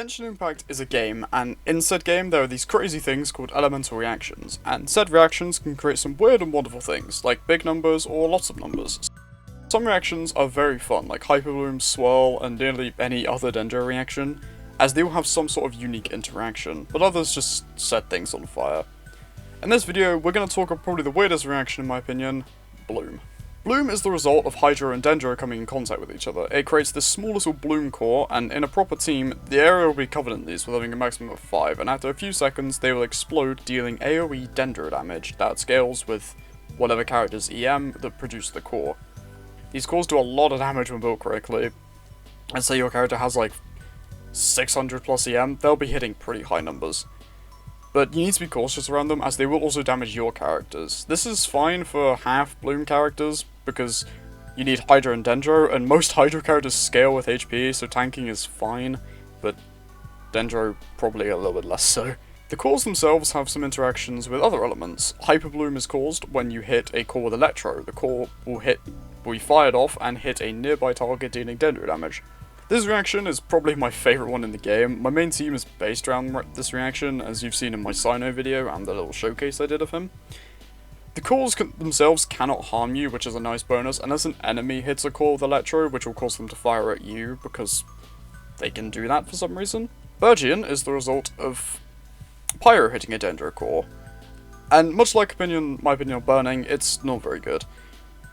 Genshin Impact is a game, and in said game there are these crazy things called elemental reactions, and said reactions can create some weird and wonderful things, like big numbers or lots of numbers. Some reactions are very fun, like Hyperbloom, Swirl, and nearly any other Dendro reaction, as they will have some sort of unique interaction, but others just set things on fire. In this video, we're going to talk about probably the weirdest reaction in my opinion, Bloom. Bloom is the result of Hydro and Dendro coming in contact with each other. It creates this small little bloom core, and in a proper team, the area will be covered in these with having a maximum of 5, and after a few seconds they will explode, dealing AoE Dendro damage that scales with whatever character's EM that produced the core. These cores do a lot of damage when built correctly, and say your character has like 600 plus EM, they'll be hitting pretty high numbers. But you need to be cautious around them, as they will also damage your characters. This is fine for half Bloom characters, because you need Hydro and Dendro, and most Hydro characters scale with HP, so tanking is fine, but Dendro probably a little bit less so. The cores themselves have some interactions with other elements. Hyperbloom is caused when you hit a core with Electro. The core will be fired off and hit a nearby target, dealing Dendro damage. This reaction is probably my favourite one in the game. My main team is based around this reaction, as you've seen in my Sino video and the little showcase I did of him. The cores themselves cannot harm you, which is a nice bonus, unless an enemy hits a core with Electro, which will cause them to fire at you, because they can do that for some reason. Burgeon is the result of Pyro hitting a Dendro core, and much like my opinion on Burning, it's not very good.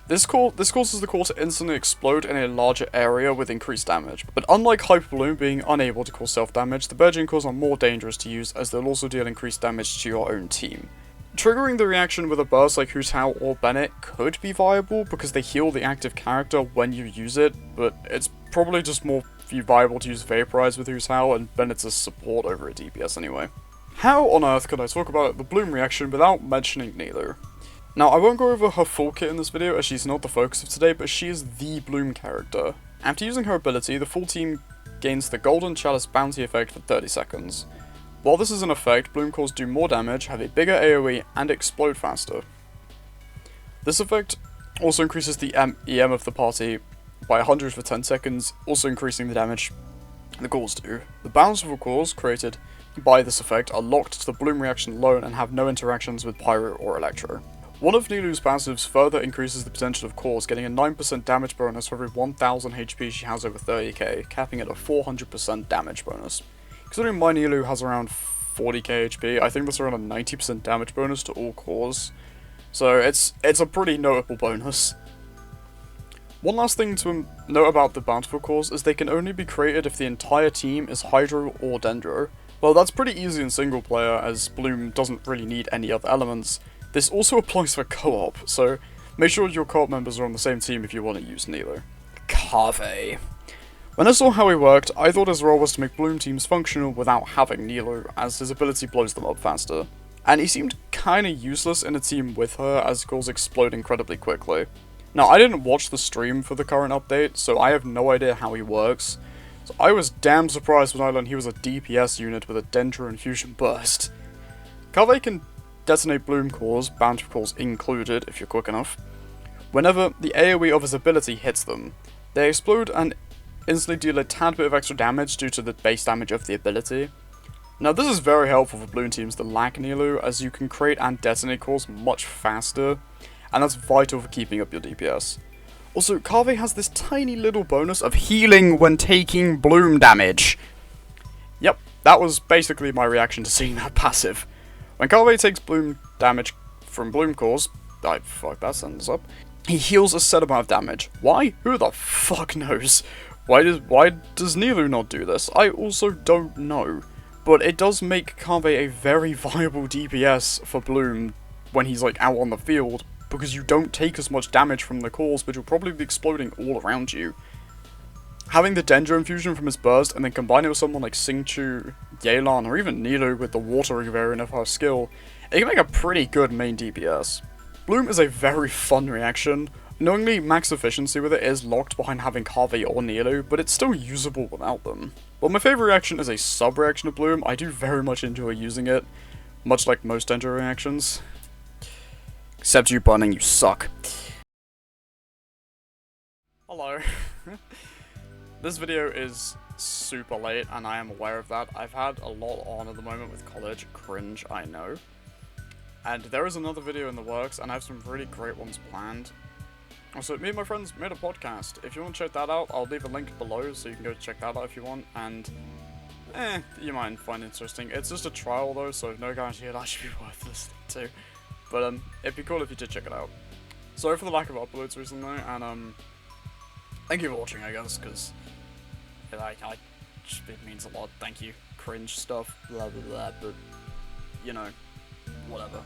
This causes the core to instantly explode in a larger area with increased damage, but unlike Hyperbloom being unable to cause self-damage, the Burgeon cores are more dangerous to use, as they'll also deal increased damage to your own team. Triggering the reaction with a burst like Hu Tao or Bennett could be viable, because they heal the active character when you use it, but it's probably just more viable to use Vaporize with Hu Tao, and Bennett's a support over a DPS anyway. How on earth could I talk about the Bloom reaction without mentioning Nilou? Now, I won't go over her full kit in this video, as she's not the focus of today, but she is the Bloom character. After using her ability, the full team gains the Golden Chalice bounty effect for 30 seconds. While this is an effect, Bloom cores do more damage, have a bigger AoE, and explode faster. This effect also increases the EM of the party by 100 for 10 seconds, also increasing the damage the cores do. The bountiful cores created by this effect are locked to the Bloom reaction alone and have no interactions with Pyro or Electro. One of Nilou's passives further increases the potential of cores, getting a 9% damage bonus for every 1000 HP she has over 30k, capping at a 400% damage bonus. Considering my Nilou has around 40k HP, I think that's around a 90% damage bonus to all cores, so it's a pretty notable bonus. One last thing to note about the bountiful cores is they can only be created if the entire team is Hydro or Dendro. Well, that's pretty easy in single player, as Bloom doesn't really need any other elements. This also applies for co-op, so make sure your co-op members are on the same team if you want to use Nilou. Kaveh. When I saw how he worked, I thought his role was to make Bloom teams functional without having Nilou, as his ability blows them up faster. And he seemed kinda useless in a team with her, as cores explode incredibly quickly. Now, I didn't watch the stream for the current update, so I have no idea how he works. So I was damn surprised when I learned he was a DPS unit with a Dendro Infusion Burst. Kaveh can detonate Bloom cores, bounty cores included if you're quick enough, whenever the AoE of his ability hits them. They explode and instantly deal a tad bit of extra damage due to the base damage of the ability. Now this is very helpful for Bloom teams that lack Nilou, as you can create and detonate cores much faster, and that's vital for keeping up your DPS. Also, Kaveh has this tiny little bonus of healing when taking Bloom damage. Yep, that was basically my reaction to seeing that passive. When Kaveh takes Bloom damage from Bloom cores, I fucked that sentence up, he heals a set amount of damage. Why? Who the fuck knows? Why does Nilou not do this? I also don't know. But it does make Kaveh a very viable DPS for Bloom when he's like out on the field, because you don't take as much damage from the cores, but you'll probably be exploding all around you. Having the Dendro infusion from his burst, and then combine it with someone like Xingqiu, Yelan, or even Nilou with the watery variant of her skill, it can make a pretty good main DPS. Bloom is a very fun reaction. Knowingly, max efficiency with it is locked behind having Kaveh or Nilou, but it's still usable without them. While my favourite reaction is a sub-reaction of Bloom, I do very much enjoy using it, much like most Dendro reactions. Except you, Burning, you suck. Hello. This video is super late, and I am aware of that. I've had a lot on at the moment with college. Cringe, I know. And there is another video in the works, and I have some really great ones planned. Also, me and my friends made a podcast. If you want to check that out, I'll leave a link below, so you can go check that out if you want, and you might find it interesting. It's just a trial though, so no guarantee it actually be worth listening to. But it'd be cool if you did check it out. Sorry for the lack of uploads recently, and thank you for watching, I guess, because it means a lot. Thank you. Cringe stuff, blah blah blah, but you know, whatever.